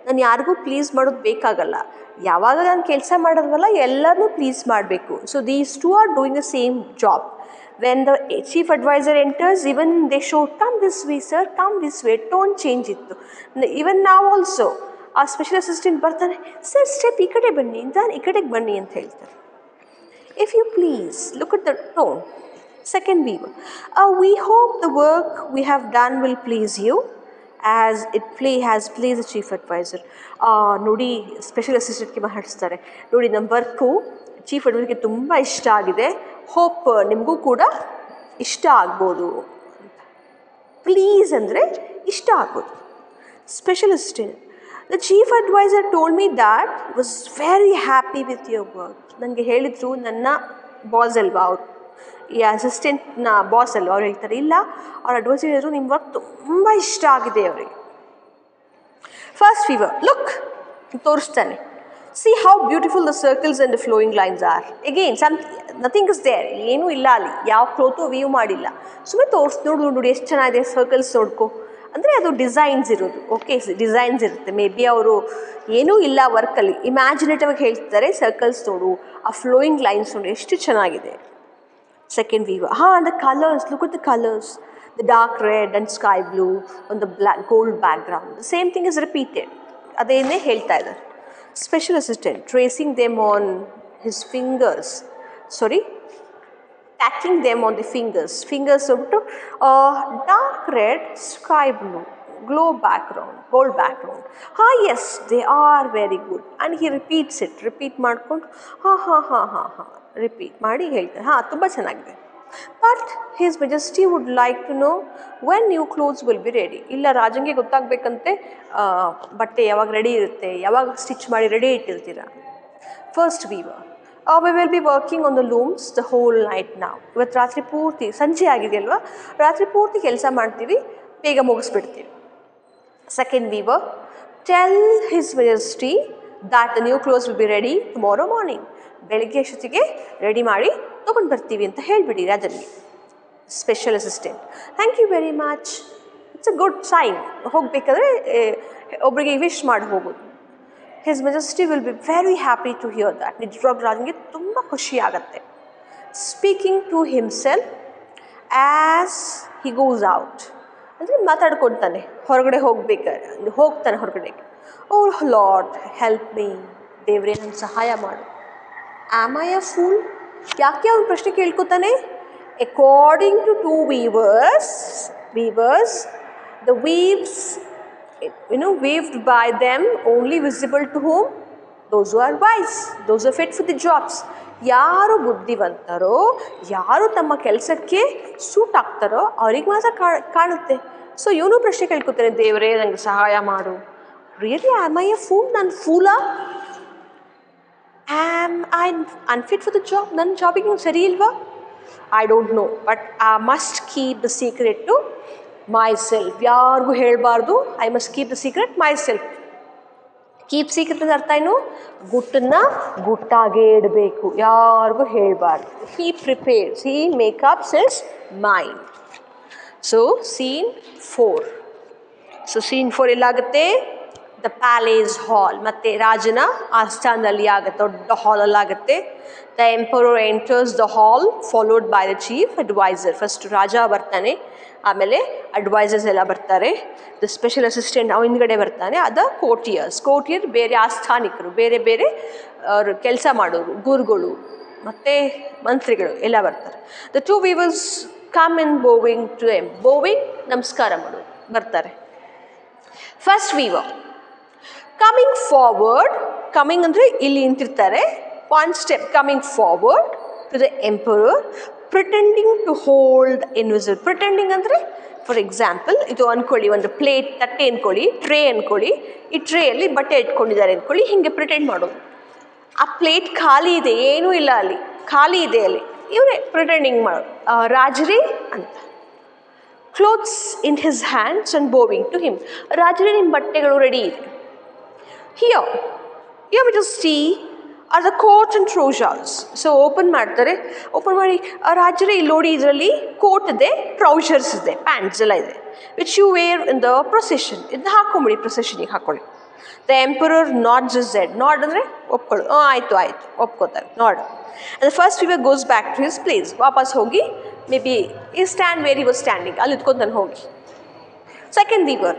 ನಾನು ಯಾರಿಗೂ ಪ್ಲೀಸ್ ಮಾಡೋದು ಬೇಕಾಗಲ್ಲ. ಯಾವಾಗ ನಾನು ಕೆಲಸ ಮಾಡೋದ್ವಲ್ಲ ಎಲ್ಲರನ್ನೂ ಪ್ಲೀಸ್ ಮಾಡಬೇಕು. So these 2 are doing the same job. When the chief adviser enters, even they show come this way sir, come this way, tone change ಇತ್ತು. ಇವನ್ ನಾವು ಆಲ್ಸೋ, ಆ ಸ್ಪೆಷಲ್ ಅಸಿಸ್ಟೆಂಟ್ ಬರ್ತಾನೆ, ಸರ್ ಸ್ಟೆಪ್ ಈ ಕಡೆ ಬನ್ನಿ, ಈ ಕಡೆಗೆ ಬನ್ನಿ ಅಂತ ಹೇಳ್ತಾರೆ. If you please, look at the tone. Second weaver, we hope the work we have done will please you as it plays a chief advisor. ನೋಡಿ ಸ್ಪೆಷಲ್ ಅಸಿಸ್ಟೆಂಟ್ಗೆ ಮಾತಾಡಿಸ್ತಾರೆ, ನೋಡಿ ನಮ್ಮ ವರ್ಕು ಚೀಫ್ ಅಡ್ವೈಸರ್ಗೆ ತುಂಬ ಇಷ್ಟ ಆಗಿದೆ, ಹೋಪ್ ನಿಮಗೂ ಕೂಡ ಇಷ್ಟ ಆಗ್ಬೋದು, ಪ್ಲೀಸ್ ಅಂದರೆ ಇಷ್ಟ ಆಗ್ಬೋದು. Special assistant, the chief adviser told me that was very happy with your work. ನನಗೆ ಹೇಳಿದರು, ನನ್ನ ಬಾಸ್ ಅಲ್ವಾ ಅವರು, ಈ ಅಸಿಸ್ಟೆಂಟ್ನ ಬಾಸ್ ಅಲ್ವಾ ಅವ್ರು ಹೇಳ್ತಾರೆ, ಇಲ್ಲ ಅವ್ರ ಅಡ್ವೈಸರ್ ಹೇಳಿದ್ರು ನಿಮ್ಮ ವರ್ಕ್ ತುಂಬ ಇಷ್ಟ ಆಗಿದೆ ಅವರಿಗೆ. ಫಸ್ಟ್ ವೀವರ್, ಲುಕ್ ತೋರಿಸ್ತಾನೆ, see how beautiful the circles and the flowing lines are. Again nothing is there, ಏನೂ ಇಲ್ಲ ಅಲ್ಲಿ, ಯಾವ ಕ್ಲೋತು ವೀವ್ ಮಾಡಿಲ್ಲ, ಸುಮ್ಮನೆ ನೋಡಿ ಎಷ್ಟು ಚೆನ್ನಾಗಿದೆ ಸರ್ಕಲ್ಸ್ ನೋಡ್ಕೊ ಅಂದರೆ ಅದು ಡಿಸೈನ್ಸ್ ಇರೋದು. ಓಕೆ, ಡಿಸೈನ್ಸ್ ಇರುತ್ತೆ, ಮೇ ಬಿ ಅವರು ಏನೂ ಇಲ್ಲ ವರ್ಕಲ್ಲಿ, ಇಮ್ಯಾಜಿನೇಟಿವ್ ಆಗಿ ಹೇಳ್ತಿದ್ದಾರೆ, ಸರ್ಕಲ್ಸ್ ನೋಡು, ಆ ಫ್ಲೋಯಿಂಗ್ ಲೈನ್ಸ್ ನೋಡು ಎಷ್ಟು ಚೆನ್ನಾಗಿದೆ. Second weaver, and the colors, look at the colors, the dark red and sky blue on the black gold background. The same thing is repeated. Adene helta idare. Special assistant tracing them on his fingers, tacking them on the fingers onto dark red, sky blue, gold background. Yes, they are very good. And he repeats it, repeat ಮಾಡ್ಕೊಂಡು repeat ಮಾಡಿ ಹೇಳ್ತಾರೆ, ತುಂಬ ಚೆನ್ನಾಗಿದೆ. But his majesty would like to know when new clothes will be ready. ಇಲ್ಲ, ರಾಜಂಗೆ ಗೊತ್ತಾಗಬೇಕಂತೆ ಬಟ್ಟೆ ಯಾವಾಗ ready ಇರುತ್ತೆ, ಯಾವಾಗ ಸ್ಟಿಚ್ ಮಾಡಿ ರೆಡಿ ಇಟ್ಟಿರ್ತೀರ. First weaver, we will be working on the looms the whole night ನಾವು. ಇವತ್ತು ರಾತ್ರಿ ಪೂರ್ತಿ, ಸಂಜೆ ಆಗಿದೆಯಲ್ವಾ, ರಾತ್ರಿ ಪೂರ್ತಿ ಕೆಲಸ ಮಾಡ್ತೀವಿ, ಬೇಗ ಮುಗಿಸ್ಬಿಡ್ತೀವಿ. Second weaver, tell his majesty that the new clothes will be ready tomorrow morning. ಬೆಳಗ್ಗೆ ಅಷ್ಟೊತ್ತಿಗೆ ರೆಡಿ ಮಾಡಿ ತೊಗೊಂಡು ಬರ್ತೀವಿ ಅಂತ ಹೇಳಿಬಿಡಿ ರಾಜನಿಗೆ. Special assistant, thank you very much, it's a good sign. ಹೋಗಬೇಕಾದ್ರೆ ಒಬ್ಬರಿಗೆ ವಿಶ್ ಮಾಡಿ ಹೋಗೋದು. His majesty will be very happy to hear that. ನಿಜವಾಗ್ಲೂ ರಾಜನಿಗೆ ತುಂಬ ಖುಷಿ ಆಗುತ್ತೆ. Speaking to himself as he goes out, ಅಂದರೆ ಮಾತಾಡ್ಕೊತಾನೆ, ಹೊರಗಡೆ ಹೋಗ್ತಾನೆ ಹೊರಗಡೆಗೆ. ಓ ಲಾರ್ಡ್ ಹೆಲ್ಪ್ ಮೀ, ದೇವರೇ ನನ್ನ ಸಹಾಯ ಮಾಡು. ಆಮ್ ಐ ಅ ಫೂಲ್, ಯಾಕೆ ಅವ್ನು ಪ್ರಶ್ನೆ ಕೇಳ್ಕೊತಾನೆ? According to two weavers, the weaves weaved by them only visible to whom? Those who are wise, those who are fit for the jobs. ಯಾರು ಬುದ್ಧಿವಂತರೋ, ಯಾರು ತಮ್ಮ ಕೆಲಸಕ್ಕೆ ಸೂಟ್ ಆಗ್ತಾರೋ ಅವ್ರಿಗೆ ಮಾತ್ರ ಕಾಣುತ್ತೆ. ಸೊ ಇವನು ಪ್ರಶ್ನೆ ಕೇಳ್ಕೊತಾನೆ, ದೇವರೇ ನನಗೆ ಸಹಾಯ ಮಾಡು. Really am I a fool? ನಾನು ಫೂಲಾ? Am I unfit for the job? ನನ್ನ ಜಾಬಿಗೆ ನೀವು ಸರಿ ಇಲ್ವಾ? I don't know, but I must keep the secret to myself. ಯಾರಿಗೂ ಹೇಳಬಾರ್ದು. I must keep the secret myself. Keep secret ಅಂತ ಅರ್ಥ ಏನು? ಗುಟ್ಟನ್ನು ಗುಟ್ಟಾಗೇ ಇಡಬೇಕು, ಯಾರಿಗೂ ಹೇಳಬಾರ್ದು. He prepares, he make ups his mind. So scene 4. So scene 4 ಎಲ್ಲಾಗುತ್ತೆ? The palace hall. ಮತ್ತು ರಾಜನ ಆಸ್ಥಾನದಲ್ಲಿ ಆಗುತ್ತೆ, ದೊಡ್ಡ ಹಾಲಲ್ಲಿ ಆಗುತ್ತೆ. The emperor enters the hall followed by the chief advisor. First ರಾಜ ಬರ್ತಾನೆ, ಆಮೇಲೆ ಅಡ್ವೈಸರ್ಸ್ ಎಲ್ಲ ಬರ್ತಾರೆ. ದ ಸ್ಪೆಷಲ್ ಅಸಿಸ್ಟೆಂಟ್ ಅವ್ರ ಹಿಂದ್ಗಡೆ ಬರ್ತಾನೆ. ಅದ ಕೋಟಿಯರ್ ಬೇರೆ ಆಸ್ಥಾನಿಕರು, ಬೇರೆ ಬೇರೆ ಅವರು ಕೆಲಸ ಮಾಡೋರು, ಗುರುಗಳು ಮತ್ತು ಮಂತ್ರಿಗಳು ಎಲ್ಲ ಬರ್ತಾರೆ. The two weavers come in bowing to them. Bowing ನಮಸ್ಕಾರ ಮಾಡೋದು ಬರ್ತಾರೆ. First weaver coming forward. Coming ಅಂದರೆ ಇಲ್ಲಿ ನಿಂತಿರ್ತಾರೆ. One step coming forward to the emperor, pretending to hold invisible. Pretending ಅಂದರೆ ಫಾರ್ ಎಕ್ಸಾಂಪಲ್, ಇದು ಅಂದ್ಕೊಳ್ಳಿ, ಒಂದು ಪ್ಲೇಟ್, ತಟ್ಟೆ ಅಂದ್ಕೊಳ್ಳಿ, ಟ್ರೇ ಅಂದ್ಕೊಳ್ಳಿ. ಈ ಟ್ರೇಯಲ್ಲಿ ಬಟ್ಟೆ ಇಟ್ಕೊಂಡಿದ್ದಾರೆ ಅಂದ್ಕೊಳ್ಳಿ. ಹೀಗೆ ಪ್ರಿಟೆಂಡ್ ಮಾಡೋದು. ಆ ಪ್ಲೇಟ್ ಖಾಲಿ ಇದೆ, ಏನೂ ಇಲ್ಲ ಅಲ್ಲಿ, ಖಾಲಿ ಇದೆ ಅಲ್ಲಿ. ಇವರೇ ಪ್ರಿಟೆಂಡಿಂಗ್ ಮಾಡೋದು, ರಾಜರೇ ಅಂತ. Clothes in his hands and bowing to him. ರಾಜರೇ ನಿಮ್ಮ ಬಟ್ಟೆಗಳು ರೆಡಿ ಇದೆ. Here majesty are the coat and trousers. So open ಮಾಡ್ತಾರೆ. ಓಪನ್ ಮಾಡಿ, ರಾಜರೇ ಇಲ್ಲಿ ನೋಡಿ, ಇದರಲ್ಲಿ ಕೋಟ್ ಇದೆ, ಟ್ರೌಸರ್ಸ್ ಇದೆ, ಪ್ಯಾಂಟ್ಸ್ ಎಲ್ಲ ಇದೆ. Which you wear in the procession. ಇದನ್ನ ಹಾಕೊಂಬಿಡಿ, ಪ್ರೊಸೆಷನಿಗೆ ಹಾಕೊಳ್ಳಿ. The emperor nods his head. Nod ಅಂದರೆ ಒಪ್ಕೊಳ್ಳು. ಆಯಿತು ಒಪ್ಕೋತಾರೆ, ನಾಡ್. And the first weaver goes back to his place. ವಾಪಸ್ ಹೋಗಿ, maybe he stand where he was standing, ಅಲ್ಲಿ ಇಟ್ಕೊತಾನೆ ಹೋಗಿ. Second weaver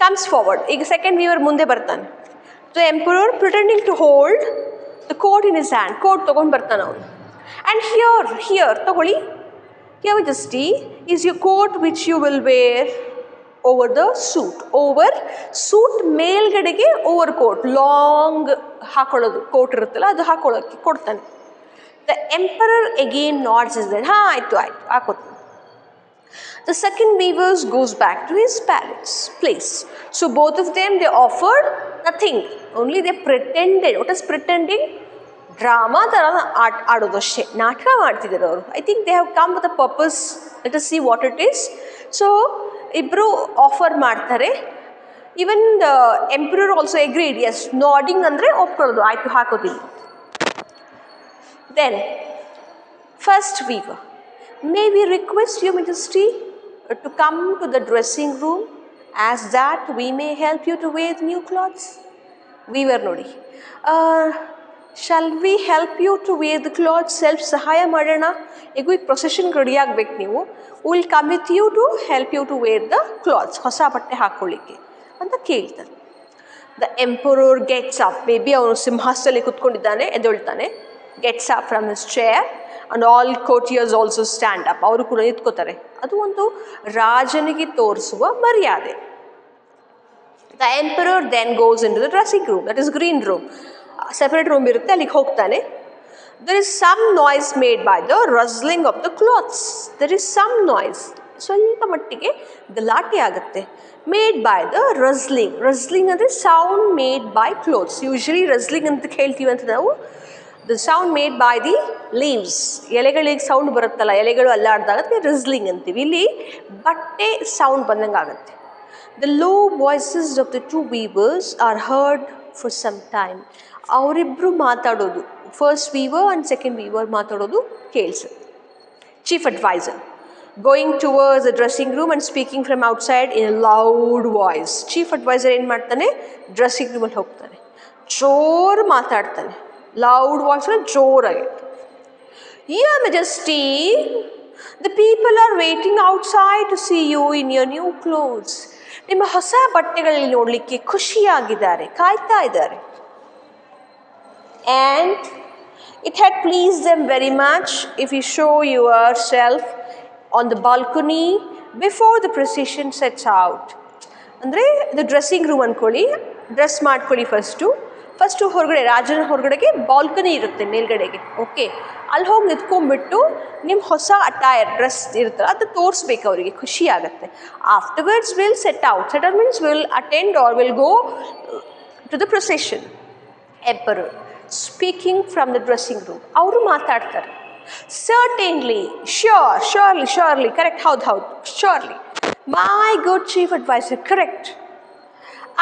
comes forward. ಈಗ ಸೆಕೆಂಡ್ ವೀವರ್ ಮುಂದೆ ಬರ್ತಾನೆ. The emperor pretending to hold the coat in his hand. Coat ತೊಗೊಂಡು ಬರ್ತಾನೆ ಅವನು. ಆ್ಯಂಡ್ ಹಿಯರ್ ತಗೊಳ್ಳಿ. Here majesty is your coat which you will wear over the suit. Over suit ಮೇಲ್ಗಡೆಗೆ over coat long ಹಾಕೊಳ್ಳೋದು coat ಇರುತ್ತಲ್ಲ ಅದು ಹಾಕೊಳ್ಳೋಕ್ಕೆ ಕೊಡ್ತಾನೆ. The emperor again nods his head. ಆಯ್ತು ಹಾಕೋತೀನಿ. The second weaver goes back to his place. So both of them, they offered nothing. Only they pretended. What is pretending? Drama ತರ ಆಡೋದು ಅಷ್ಟೇ, ನಾಟಕ ಮಾಡ್ತಿದ್ದಾರೆ ಅವರು. I think they have come with a purpose. Let us see what it is. So ಇಬ್ಬರು offer ಮಾಡ್ತಾರೆ. Even the emperor also agreed. Yes, nodding ಅಂದರೆ ಒಪ್ಕೊಳ್ಳೋದು, ಆಯ್ತು ಹಾಕೋತೀನಿ. Then first weaver, may we request your majesty to come to the dressing room as that we may help you to wear new clothes. Weaver ನೋಡಿ, shall we help you to wear the clothes? Self ಸಹಾಯ ಮಾಡೋಣ, ಈಗ ಪ್ರೊಸೆಷನ್ಗೆ ready ಆಗಬೇಕು ನೀವು. Will come with you to help you to wear the clothes, ಹೊಸ ಬಟ್ಟೆ ಹಾಕ್ಕೊಳ್ಳಿಕ್ಕೆ ಅಂತ ಕೇಳ್ತಾನೆ. The emperor gets up, maybe ಅವನು ಸಿಂಹಾಸನದಲ್ಲಿ ಕುತ್ಕೊಂಡಿದ್ದಾನೆ, ಎದ್ದೇಳ್ತಾನೆ. Gets up from his chair and all courtiers also stand up. ಅವರು ಕೂಡ ನಿಂತ್ಕೋತಾರೆ. ಅದು ಒಂದು ರಾಜನಿಗೆ ತೋರಿಸುವ ಮರ್ಯಾದೆ. The emperor then goes into the dressing room, that is green room. Separate room ಇರುತ್ತೆ, ಅಲ್ಲಿಗೆ ಹೋಗ್ತಾನೆ. There is some noise made by the rustling of the cloths. There is some noise, ಸ್ವಲ್ಪ ಮಟ್ಟಿಗೆ ಗಲಾಟೆ ಆಗುತ್ತೆ. Made by the rustling. Rustling ಅಂದರೆ sound made by clothes. Usually rustling ಅಂತ ಹೇಳ್ತೀವಿ ಅಂತ ನಾವು. The sound made by the leaves. ಎಲೆಗಳಿಗೆ ಸೌಂಡ್ ಬರುತ್ತಲ್ಲ, ಎಲೆಗಳು ಅಲ್ಲಾಡ್ದಾಗ ಅದಕ್ಕೆ rustling ಅಂತೀವಿ. ಇಲ್ಲಿ ಬಟ್ಟೆ ಸೌಂಡ್ ಬಂದಂಗೆ ಆಗುತ್ತೆ. The low voices of the two weavers are heard for some time. ಅವರಿಬ್ಬರು ಮಾತಾಡೋದು, first weaver and second weaver ಮಾತಾಡೋದು ಕೇಳಿಸುತ್ತೆ. Chief advisor going towards the dressing room and speaking from outside in a loud voice. Chief advisor ಏನು ಮಾಡ್ತಾನೆ, dressing ರೂಮಲ್ಲಿ ಹೋಗ್ತಾನೆ, ಜೋರು ಮಾತಾಡ್ತಾನೆ, ಲೌಡ್ ವಾಯ್ಸ್ ಜೋರಾಗಿ. Your Majesty, the people are waiting outside to see you in your new clothes. ನಿಮ್ಮ ಹೊಸ ಬಟ್ಟೆಗಳಲ್ಲಿ ನೋಡಲಿಕ್ಕೆ ಖುಷಿಯಾಗಿದ್ದಾರೆ, ಕಾಯ್ತಾ ಇದ್ದಾರೆ. And it had pleased them very much if you show yourself on the balcony before the procession sets out. ಅಂದರೆ ಇದು dressing room ಅಂದ್ಕೊಳ್ಳಿ, dress ಮಾಡ್ಕೊಳ್ಳಿ. First ಹೊರಗಡೆ, ರಾಜನ ಹೊರಗಡೆಗೆ ಬಾಲ್ಕನಿ ಇರುತ್ತೆ ಮೇಲ್ಗಡೆಗೆ, ಓಕೆ, ಅಲ್ಲಿ ಹೋಗಿ ನಿಂತ್ಕೊಂಡ್ಬಿಟ್ಟು ನಿಮ್ಮ ಹೊಸ ಅಟೈರ್ ಡ್ರೆಸ್ ಇರುತ್ತಲ್ಲ ಅದು ತೋರಿಸ್ಬೇಕು ಅವರಿಗೆ, ಖುಷಿ ಆಗುತ್ತೆ. Afterwards will set means will attend or will go to the procession. Emperor speaking from the dressing room, ಅವರು ಮಾತಾಡ್ತಾರೆ. ಸರ್ಟೇನ್ಲಿ, ಶ್ಯೂರ್ಲಿ, ಕರೆಕ್ಟ್, ಹೌದು, surely, my good chief adviser, correct.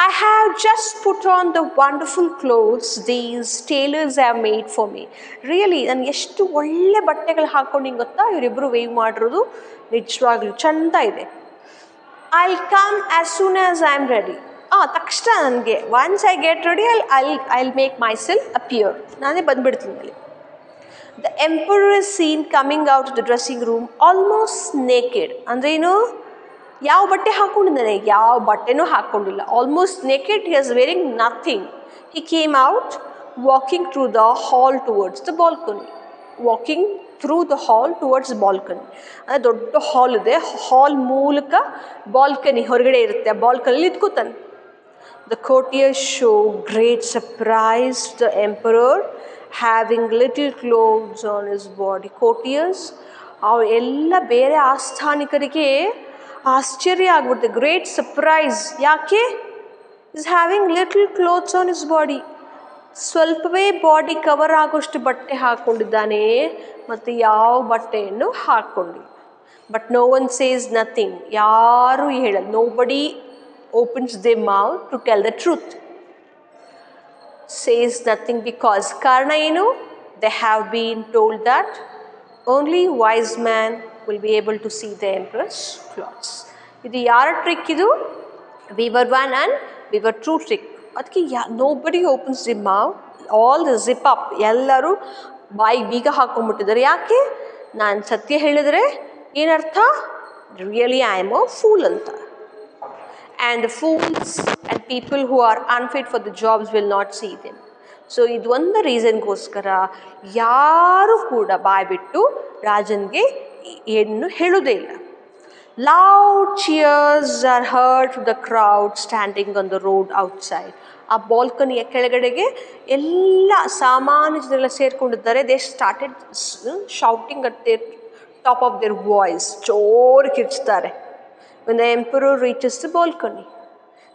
I have just put on the wonderful clothes these tailors have made for me. Really, ನಾನು ಎಷ್ಟು ಒಳ್ಳೆ ಬಟ್ಟೆಗಳು ಹಾಕ್ಕೊಂಡಿಂಗ್ ಗೊತ್ತಾ, ಇವರಿಬ್ಬರು wave ಮಾಡಿರೋದು ನಿಜವಾಗ್ಲೂ ಚಂದ ಇದೆ. I'll come as soon as I'm ready. ತಕ್ಷಣ ನನಗೆ once I get ready I'll make myself appear. ನಾನೇ ಬಂದುಬಿಡ್ತೀನಿ ಅಲ್ಲಿ. The emperor is seen coming out of the dressing room almost naked. ಅಂದರೆ ಏನು, ಯಾವ ಬಟ್ಟೆ ಹಾಕ್ಕೊಂಡಿದ್ದಾನೆ, ಯಾವ ಬಟ್ಟೆನೂ ಹಾಕ್ಕೊಂಡಿಲ್ಲ, almost naked. He was wearing nothing. He came out walking through the hall towards the balcony. ಅಂದರೆ ದೊಡ್ಡ ಹಾಲ್ ಇದೆ, ಹಾಲ್ ಮೂಲಕ ಬಾಲ್ಕನಿ ಹೊರಗಡೆ ಇರುತ್ತೆ, ಆ ಬಾಲ್ಕನಿ ನಿಂತ್ಕೋತಾನೆ. The courtiers show great surprise to the emperor having little clothes on his body. courtiers ಅವ್ರು ಎಲ್ಲ ಬೇರೆ ಆಸ್ಥಾನಿಕರಿಗೆ ಆಶ್ಚರ್ಯ ಆಗ್ಬಿಡುತ್ತೆ, ಗ್ರೇಟ್ ಸರ್ಪ್ರೈಸ್. ಯಾಕೆ? Is having little clothes on his body. ಸ್ವಲ್ಪವೇ ಬಾಡಿ ಕವರ್ ಆಗೋಷ್ಟು ಬಟ್ಟೆ ಹಾಕ್ಕೊಂಡಿದ್ದಾನೆ, ಮತ್ತು ಯಾವ ಬಟ್ಟೆಯನ್ನು ಹಾಕ್ಕೊಂಡಿಲ್ಲ. But no one says nothing, ಯಾರೂ ಹೇಳಲ್ಲ. Nobody opens their mouth to tell the truth. Says nothing because, ಕಾರಣ ಏನು? They have been told that only wise man will be able to see the emperor's clothes. ಇದು ಯಾರ trick ಇದು? weaver 1 and weaver 2 trick. ಅದಕ್ಕೆ nobody opens the mouth, all the zip up, ಎಲ್ಲರೂ ಬಾಯಿಗೆ ಬೀಗ ಹಾಕೊಂಡ್ಬಿಟ್ಟಿದ್ದಾರೆ. ಯಾಕೆ? ನಾನು ಸತ್ಯ ಹೇಳಿದರೆ ಏನರ್ಥ? Really I am a fool ಅಂತ. and the fools and people who are unfit for the jobs will not see them. So ಇದೊಂದು ರೀಸನ್ಗೋಸ್ಕರ ಯಾರು ಕೂಡ ಬಾಯ್ಬಿಟ್ಟು ರಾಜನಿಗೆ ಏನು ಹೇಳೋದೇ ಇಲ್ಲ. Loud cheers are heard from the crowd standing on the road outside. ಆ ಬಾಲ್ಕನಿಯ ಕೆಳಗಡೆಗೆ ಎಲ್ಲ ಸಾಮಾನ್ಯ ಜನರೆಲ್ಲ ಸೇರ್ಕೊಂಡಿದ್ದಾರೆ. They started shouting at their top of their voice. ಜೋರು ಕಿರ್ಚ್ತಾರೆ. When the emperor reaches the balcony,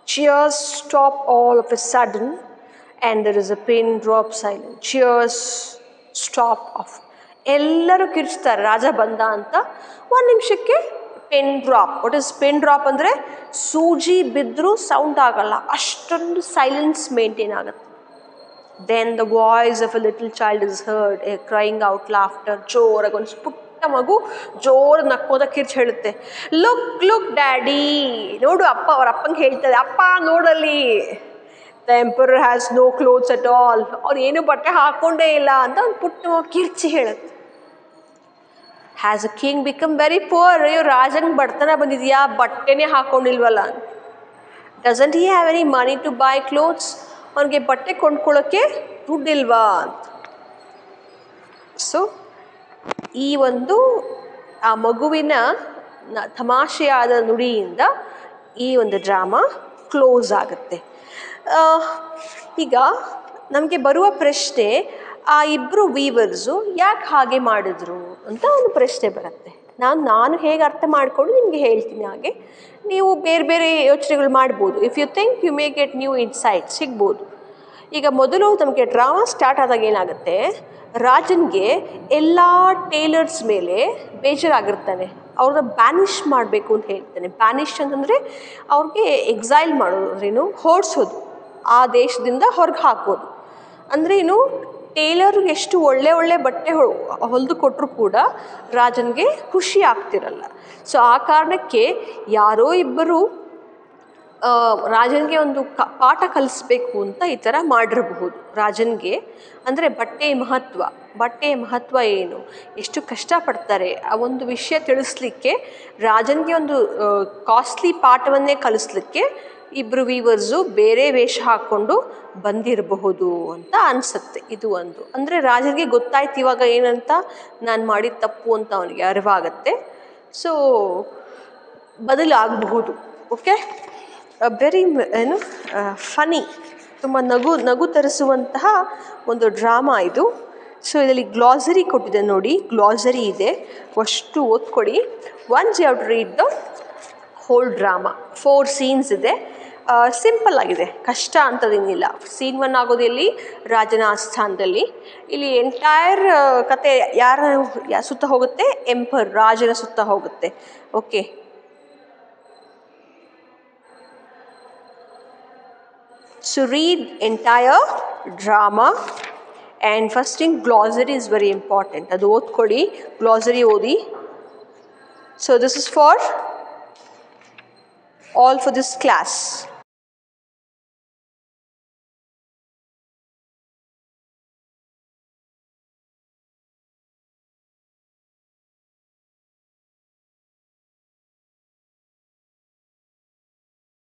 cheers stop all of a sudden and there is a pin drop silence. Cheers stop off. ಎಲ್ಲರೂ ಕಿರ್ಚ್ತಾರೆ ರಾಜ ಬಂದ ಅಂತ. ಒಂದು ನಿಮಿಷಕ್ಕೆ pen drop. What is pen drop ಅಂದರೆ ಸೂಜಿ ಬಿದ್ದರೂ ಸೌಂಡ್ ಆಗಲ್ಲ, ಅಷ್ಟೊಂದು ಸೈಲೆನ್ಸ್ ಮೇಂಟೈನ್ ಆಗುತ್ತೆ. Then the voice of a little child is heard, a crying out laughter. ಜೋರಾಗಿ ಒಂದು ಪುಟ್ಟ ಮಗು ಜೋರು ನಕ್ಕೋದ ಕಿರ್ಚ್ ಹೇಳುತ್ತೆ, ಲುಕ್ ಲುಕ್ ಡ್ಯಾಡಿ, ನೋಡು ಅಪ್ಪ. ಅವ್ರ ಅಪ್ಪಂಗೆ ಹೇಳ್ತಾರೆ, ಅಪ್ಪ ನೋಡಲ್ಲಿ. The emperor has no clothes at all. ಅವ್ರು ಏನು ಬಟ್ಟೆ ಹಾಕೊಂಡೇ ಇಲ್ಲ ಅಂತ ಒಂದು ಪುಟ್ಟ ಮಗು ಕಿರ್ಚಿ ಹೇಳುತ್ತೆ. Has a king become very poor. ಅಯ್ಯೋ ರಾಜಂಗೆ ಬಡತನ ಬಂದಿದೆಯಾ, ಬಟ್ಟೆನೇ ಹಾಕೊಂಡಿಲ್ವಲ್ಲ. Doesn't he have any money to buy clothes. ಅವನಿಗೆ ಬಟ್ಟೆ ಕೊಂಡ್ಕೊಳ್ಳೋಕ್ಕೆ ದುಡ್ಡಿಲ್ವಾ ಅಂತ. ಸೊ ಈ ಒಂದು ಆ ಮಗುವಿನ ತಮಾಷೆಯಾದ ನುಡಿಯಿಂದ ಈ ಒಂದು ಡ್ರಾಮಾ ಕ್ಲೋಸ್ ಆಗುತ್ತೆ. ಈಗ ನಮಗೆ ಬರುವ ಪ್ರಶ್ನೆ, ಆ ಇಬ್ಬರು ವೀವರ್ಸು ಯಾಕೆ ಹಾಗೆ ಮಾಡಿದ್ರು ಅಂತ ಒಂದು ಪ್ರಶ್ನೆ ಬರುತ್ತೆ. ನಾನು ಹೇಗೆ ಅರ್ಥ ಮಾಡಿಕೊಂಡು ನಿಮಗೆ ಹೇಳ್ತೀನಿ. ಹಾಗೆ ನೀವು ಬೇರೆ ಬೇರೆ ಯೋಚನೆಗಳು ಮಾಡ್ಬೋದು. If you think you may get new insight ಸಿಗ್ಬೋದು. ಈಗ ಮೊದಲು ನಮಗೆ ಡ್ರಾಮಾ ಸ್ಟಾರ್ಟ್ ಆದಾಗ ಏನಾಗುತ್ತೆ, ರಾಜನಿಗೆ ಎಲ್ಲ ಟೇಲರ್ಸ್ ಮೇಲೆ ಬೇಜಾರಾಗಿರ್ತಾನೆ. ಅವ್ರನ್ನ ಬ್ಯಾನಿಷ್ ಮಾಡಬೇಕು ಅಂತ ಹೇಳ್ತಾನೆ. ಬ್ಯಾನಿಷ್ ಅಂತಂದರೆ ಅವ್ರಿಗೆ ಎಕ್ಸೈಲ್ ಮಾಡೋದು, ಅಂದ್ರೇನು ಹೊರಡಿಸೋದು, ಆ ದೇಶದಿಂದ ಹೊರಗೆ ಹಾಕೋದು. ಅಂದರೆ ಏನು, ಟೇಲರ್ಗೆ ಎಷ್ಟು ಒಳ್ಳೆ ಒಳ್ಳೆ ಬಟ್ಟೆ ಹೊಲಿದು ಕೊಟ್ಟರು ಕೂಡ ರಾಜನಿಗೆ ಖುಷಿ ಆಗ್ತಿರಲ್ಲ. ಸೊ ಆ ಕಾರಣಕ್ಕೆ ಯಾರೋ ಇಬ್ಬರು ರಾಜನಿಗೆ ಒಂದು ಪಾಠ ಕಲಿಸ್ಬೇಕು ಅಂತ ಈ ಥರ ಮಾಡಿರಬಹುದು ರಾಜನಿಗೆ. ಅಂದರೆ ಬಟ್ಟೆಯ ಮಹತ್ವ ಏನು, ಎಷ್ಟು ಕಷ್ಟಪಡ್ತಾರೆ ಆ ಒಂದು ವಿಷಯ ತಿಳಿಸ್ಲಿಕ್ಕೆ, ರಾಜನಿಗೆ ಒಂದು ಕಾಸ್ಟ್ಲಿ ಪಾಠವನ್ನೇ ಕಲಿಸ್ಲಿಕ್ಕೆ ಇಬ್ಬರು ವೀವರ್ಸು ಬೇರೆ ವೇಷ ಹಾಕ್ಕೊಂಡು ಬಂದಿರಬಹುದು ಅಂತ ಅನಿಸುತ್ತೆ. ಇದು ಒಂದು ಅಂದರೆ ರಾಜನಿಗೆ ಗೊತ್ತಾಯ್ತು ಇವಾಗ ಏನಂತ, ನಾನು ಮಾಡಿದ ತಪ್ಪು ಅಂತ ಅವನಿಗೆ ಅರಿವಾಗತ್ತೆ. ಸೊ ಬದಲಾಗಬಹುದು. ಓಕೆ, ವೆರಿ ಫನಿ, ತುಂಬ ನಗು ತರಿಸುವಂತಹ ಒಂದು ಡ್ರಾಮಾ ಇದು. ಸೊ ಇದರಲ್ಲಿ ಗ್ಲಾಸರಿ ಕೊಟ್ಟಿದೆ ನೋಡಿ, ಗ್ಲಾಸರಿ ಇದೆ, ಅಷ್ಟು ಓದ್ಕೊಡಿ. Once you have to read the whole drama. 4 scenes ಇದೆ. ಸಿಂಪಲ್ ಆಗಿದೆ, ಕಷ್ಟ ಅಂತದೇನಿಲ್ಲ. ಸೀನ್ 1 ಆಗೋದು ಇಲ್ಲಿ ರಾಜನ ಆಸ್ಥಾನದಲ್ಲಿ. ಇಲ್ಲಿ ಎಂಟೈರ್ ಕತೆ ಯಾರ ಸುತ್ತ ಹೋಗುತ್ತೆ, ರಾಜನ ಸುತ್ತ ಹೋಗುತ್ತೆ. Okay, so read entire drama and first thing glossary is very important. Adu odkodi, glossary odi. So this is for all for this class.